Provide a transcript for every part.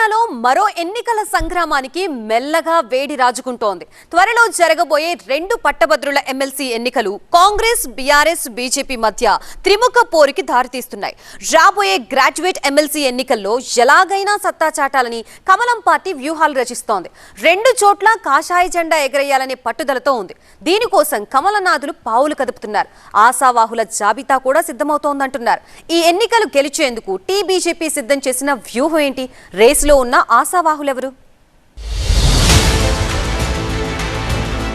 తెలంగాణలో మరో ఎన్నికల సంగ్రామానికి మెల్లగా వేడి రాజుకుంటోంది. త్వరలో జరగబోయే రెండు పట్టభద్రుల ఎమ్మెల్సీ ఎన్నికలు కాంగ్రెస్, బీఆర్ఎస్, బీజేపీ మధ్య త్రిముఖ పోరుకి దారితీస్తున్నాయి. రాబోయే గ్రాడ్యుయేట్ ఎమ్మెల్సీ ఎన్నికల్లో ఎలాగైనా సత్తా చాటాలని కమలం పార్టీ వ్యూహాలు రచిస్తోంది. రెండు చోట్ల కాషాయ జెండా ఎగరేయాలనే పట్టుదలతో ఉంది. దీనికోసం కమలనాథులు పావులు కదుపుతున్నారు. ఆశావాహుల జాబితా కూడా సిద్ధమవుతోందంటున్నారు. ఈ ఎన్నికలు గెలిచేందుకు బీజేపీ సిద్ధం చేసిన వ్యూహం ఏంటి? రేసులో ఉన్న ఆశావాహులెవరు?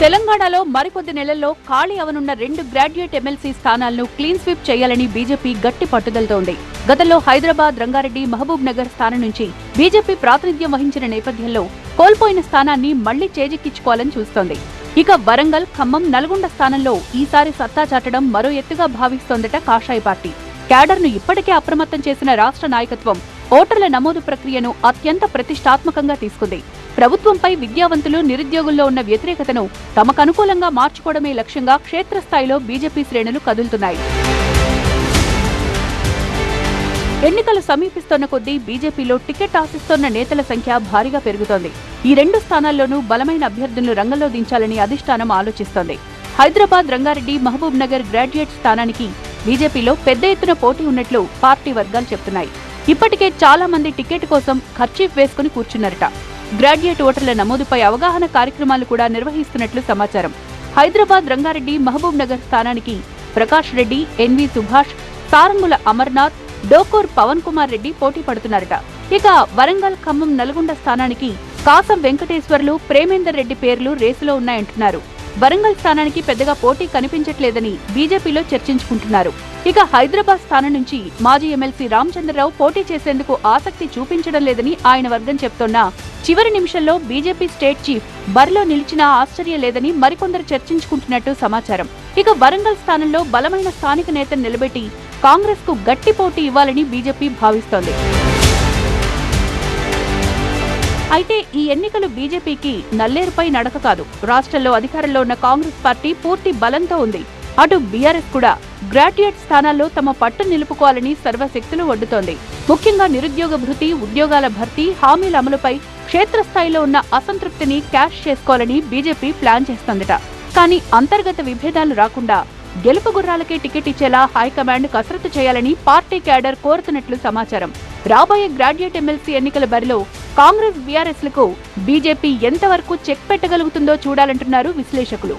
తెలంగాణలో మరికొద్ది నెలల్లో ఖాళీ అవనున్న రెండు గ్రాడ్యుయేట్ ఎమ్మెల్సీ స్థానాలను క్లీన్ స్వీప్ చేయాలని బీజేపీ గట్టి పట్టుదలతో ఉంది. గతంలో హైదరాబాద్, రంగారెడ్డి, మహబూబ్ నగర్ స్థానం నుంచి బీజేపీ ప్రాతినిధ్యం వహించిన నేపథ్యంలో కోల్పోయిన స్థానాన్ని మళ్లీ చేజిక్కించుకోవాలని చూస్తోంది. ఇక వరంగల్, ఖమ్మం, నల్గొండ స్థానంలో ఈసారి సత్తా చాటడం మరో ఎత్తుగా భావిస్తోందట కాషాయ పార్టీ. క్యాడర్ను ఇప్పటికే అప్రమత్తం చేసిన రాష్ట్ర నాయకత్వం ఓటర్ల నమోదు ప్రక్రియను అత్యంత ప్రతిష్టాత్మకంగా తీసుకుంది. ప్రభుత్వంపై విద్యావంతులు, నిరుద్యోగుల్లో ఉన్న వ్యతిరేకతను తమకు అనుకూలంగా మార్చుకోవడమే లక్ష్యంగా క్షేత్రస్థాయిలో బీజేపీ శ్రేణులు కదులుతున్నాయి. ఎన్నికలు సమీపిస్తోన్న కొద్దీ బీజేపీలో టికెట్ ఆశిస్తోన్న నేతల సంఖ్య భారీగా పెరుగుతోంది. ఈ రెండు స్థానాల్లోనూ బలమైన అభ్యర్థులను రంగంలో దించాలని అధిష్టానం ఆలోచిస్తోంది. హైదరాబాద్, రంగారెడ్డి, మహబూబ్ నగర్ గ్రాడ్యుయేట్ స్థానానికి బీజేపీలో పెద్ద ఎత్తున పోటీ ఉన్నట్లు పార్టీ వర్గాలు చెబుతున్నాయి. ఇప్పటికే చాలా మంది టికెట్ కోసం ఖర్చీఫ్ వేసుకుని కూర్చున్నారట. గ్రాడ్యుయేట్ ఓటర్ల నమోదుపై అవగాహన కార్యక్రమాలు కూడా నిర్వహిస్తున్నట్లు సమాచారం. హైదరాబాద్, రంగారెడ్డి, మహబూబ్ నగర్ స్థానానికి ప్రకాష్ రెడ్డి, ఎన్వి సుభాష్, సారంగుల అమర్నాథ్, డోకూర్ పవన్ కుమార్ రెడ్డి పోటీ పడుతున్నారట. ఇక వరంగల్, ఖమ్మం, నల్గొండ స్థానానికి కాసం వెంకటేశ్వర్లు, ప్రేమేందర్ రెడ్డి పేర్లు రేసులో ఉన్నాయంటున్నారు. వరంగల్ స్థానానికి పెద్దగా పోటీ కనిపించట్లేదని బీజేపీలో చర్చించుకుంటున్నారు. ఇక హైదరాబాద్ స్థానం నుంచి మాజీ ఎమ్మెల్సీ రామచంద్రరావు పోటీ చేసేందుకు ఆసక్తి చూపించడం లేదని ఆయన వర్గం చెప్తోన్నా చివరి నిమిషంలో బీజేపీ స్టేట్ చీఫ్ బరిలో నిలిచినా ఆశ్చర్యం లేదని మరికొందరు చర్చించుకుంటున్నట్టు సమాచారం. ఇక వరంగల్ స్థానంలో బలమైన స్థానిక నేతను నిలబెట్టి కాంగ్రెస్ కు గట్టి పోటీ ఇవ్వాలని బీజేపీ భావిస్తోంది. అయితే ఈ ఎన్నికలు బీజేపీకి నల్లేరుపై నడక కాదు. రాష్ట్రంలో అధికారంలో ఉన్న కాంగ్రెస్ పార్టీ పూర్తి బలంతో ఉంది. అటు బీఆర్ఎస్ కూడా గ్రాడ్యుయేట్ స్థానాల్లో తమ పట్టు నిలుపుకోవాలని సర్వశక్తులు ఒడ్డుతోంది. ముఖ్యంగా నిరుద్యోగ భృతి, ఉద్యోగాల భర్తీ, హామీల అమలుపై క్షేత్రస్థాయిలో ఉన్న అసంతృప్తిని క్యాష్ చేసుకోవాలని బీజేపీ ప్లాన్ చేస్తోందట. కానీ అంతర్గత విభేదాలు రాకుండా గెలుపు గుర్రాలకే టికెట్ ఇచ్చేలా హైకమాండ్ కసరత్తు చేయాలని పార్టీ క్యాడర్ కోరుతున్నట్లు సమాచారం. రాబోయే గ్రాడ్యుయేట్ ఎమ్మెల్సీ ఎన్నికల బరిలో కాంగ్రెస్, బీఆర్ఎస్లకు బీజేపీ ఎంతవరకు చెక్ పెట్టగలుగుతుందో చూడాలంటున్నారు విశ్లేషకులు.